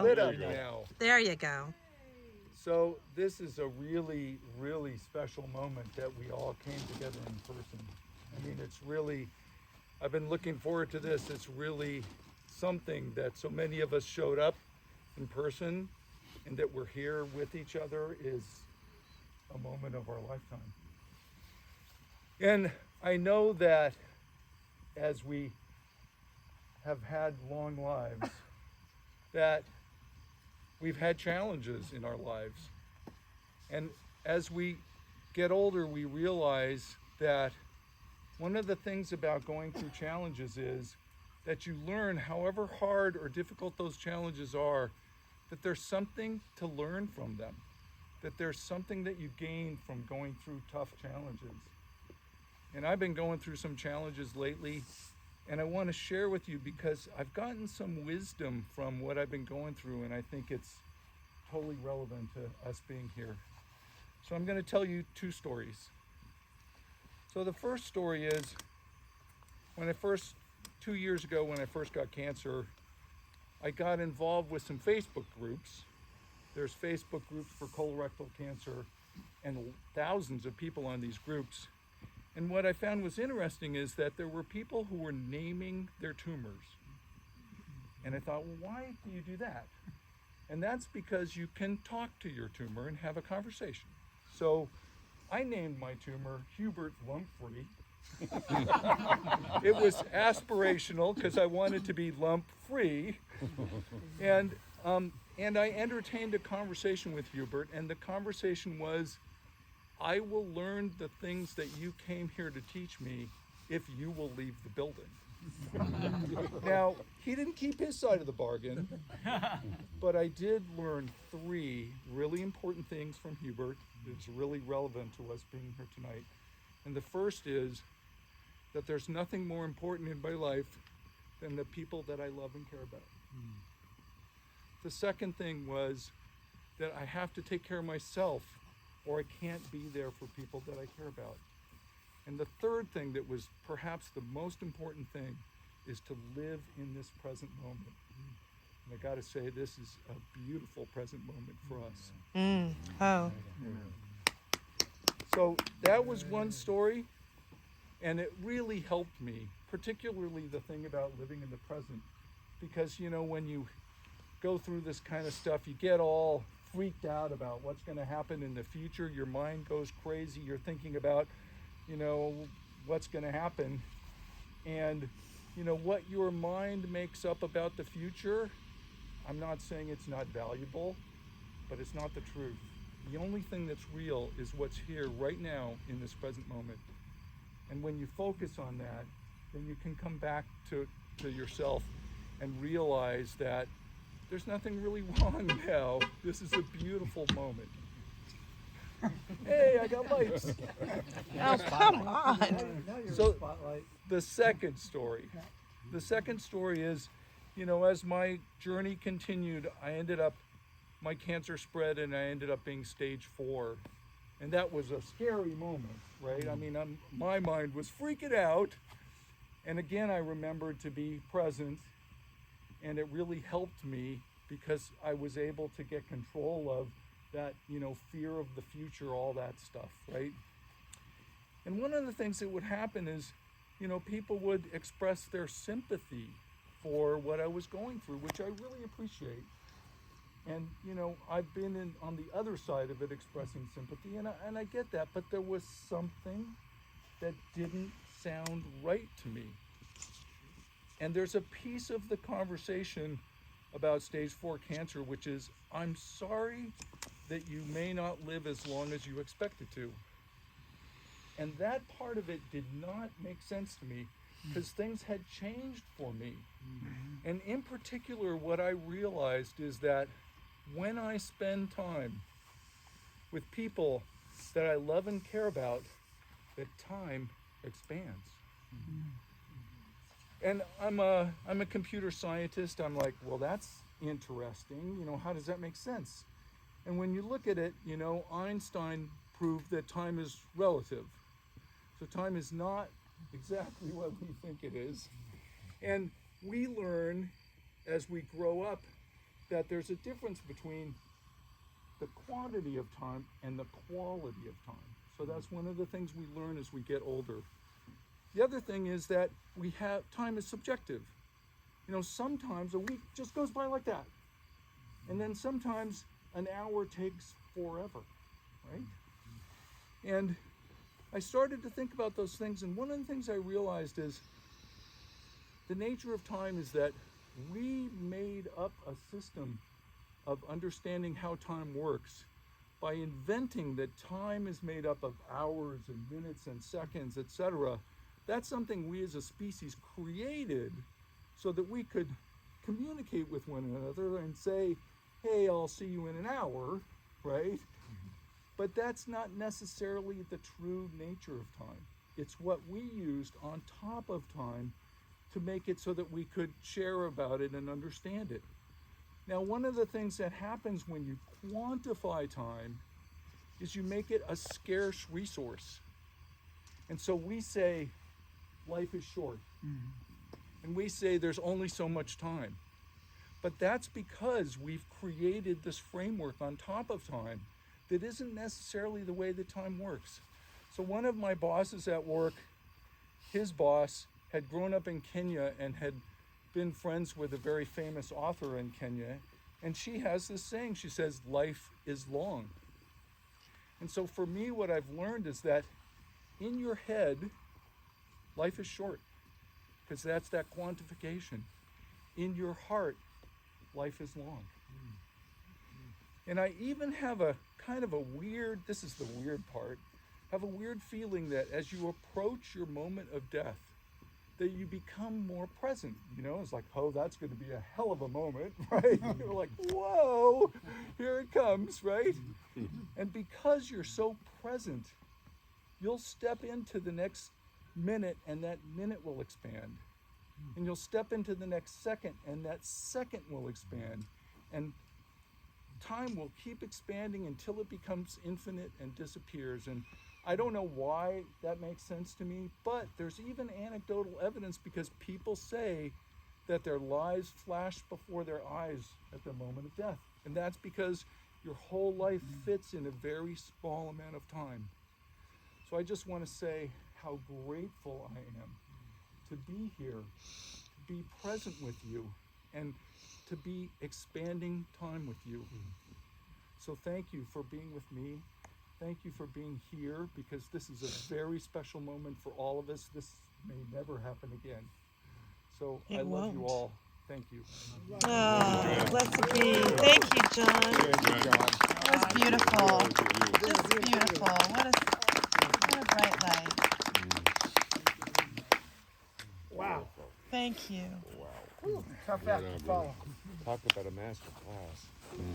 lit up now. There you go. So this is a really, really special moment that we all came together in person. I mean, it's really, I've been looking forward to this. It's really something that so many of us showed up in person, and that we're here with each other is a moment of our lifetime. And I know that as we have had long lives, that we've had challenges in our lives. And as we get older, we realize that one of the things about going through challenges is that you learn, however hard or difficult those challenges are, that there's something to learn from them, that there's something that you gain from going through tough challenges. And I've been going through some challenges lately, and I want to share with you because I've gotten some wisdom from what I've been going through, and I think it's totally relevant to us being here. So I'm going to tell you two stories. So the first story is, 2 years ago when I first got cancer, I got involved with some Facebook groups. There's Facebook groups for colorectal cancer and thousands of people on these groups. And what I found was interesting is that there were people who were naming their tumors. And I thought, well, why do you do that? And that's because you can talk to your tumor and have a conversation. So I named my tumor Hubert Lumpfree. It was aspirational because I wanted to be lump free. And I entertained a conversation with Hubert, and the conversation was, I will learn the things that you came here to teach me if you will leave the building. Now, he didn't keep his side of the bargain, but I did learn 3 really important things from Hubert that's really relevant to us being here tonight. And the first is that there's nothing more important in my life than the people that I love and care about. The second thing was that I have to take care of myself, or I can't be there for people that I care about. And the third thing that was perhaps the most important thing is to live in this present moment. And I gotta say, this is a beautiful present moment for us. Oh. So that was one story, and it really helped me, particularly the thing about living in the present. Because, you know, when you go through this kind of stuff, you get all freaked out about what's going to happen in the future. Your mind goes crazy. You're thinking about, you know, what's going to happen. And, you know, what your mind makes up about the future, I'm not saying it's not valuable, but it's not the truth. The only thing that's real is what's here right now in this present moment. And when you focus on that, then you can come back to yourself and realize that there's nothing really wrong now. This is a beautiful moment. Hey, I got lights. Oh, come on. So the second story is, you know, as my journey continued, my cancer spread and I ended up being stage 4. And that was a scary moment, right? I mean, my mind was freaking out. And again, I remembered to be present, and it really helped me because I was able to get control of that, you know, fear of the future, all that stuff, right? And one of the things that would happen is, you know, people would express their sympathy for what I was going through, which I really appreciate. And, you know, I've been on the other side of it expressing sympathy, and I get that, but there was something that didn't sound right to me. And there's a piece of the conversation about stage 4 cancer, which is, I'm sorry that you may not live as long as you expected to. And that part of it did not make sense to me because things had changed for me. And in particular, what I realized is that when I spend time with people that I love and care about, that time expands. And I'm a computer scientist. I'm like, well, that's interesting. You know, how does that make sense? And when you look at it, you know, Einstein proved that time is relative. So time is not exactly what we think it is. And we learn as we grow up that there's a difference between the quantity of time and the quality of time. So that's one of the things we learn as we get older. The other thing is that time is subjective. You know, sometimes a week just goes by like that. And then sometimes an hour takes forever, right? And I started to think about those things, and one of the things I realized is the nature of time is that we made up a system of understanding how time works by inventing that time is made up of hours and minutes and seconds, etc. That's something we as a species created so that we could communicate with one another and say, hey, I'll see you in an hour, right? But that's not necessarily the true nature of time. It's what we used on top of time to make it so that we could share about it and understand it. Now, one of the things that happens when you quantify time is you make it a scarce resource. And so we say life is short. And we say there's only so much time. But that's because we've created this framework on top of time that isn't necessarily the way that time works. So one of my bosses at work, his boss had grown up in Kenya and had been friends with a very famous author in Kenya. And she has this saying, she says, life is long. And so for me, what I've learned is that in your head, life is short, because that's that quantification. In your heart, life is long. And I even have a kind of a weird, this is the weird part, have a weird feeling that as you approach your moment of death, that you become more present. You know, it's like, oh, that's going to be a hell of a moment, right? You're like, whoa, here it comes, right? And because you're so present, you'll step into the next minute and that minute will expand. And you'll step into the next second and that second will expand. And time will keep expanding until it becomes infinite and disappears. And I don't know why that makes sense to me, but there's even anecdotal evidence because people say that their lives flash before their eyes at the moment of death. And that's because your whole life fits in a very small amount of time. So I just want to say how grateful I am to be here, to be present with you, and to be expanding time with you. So thank you for being with me. Thank you for being here, because this is a very special moment for all of us. This may never happen again. So I love you all. Thank you. Oh, blessed be. Thank you, John. That was beautiful. Just beautiful. What a bright light. Wow. Thank you. Tough act to follow. Talk about a master class.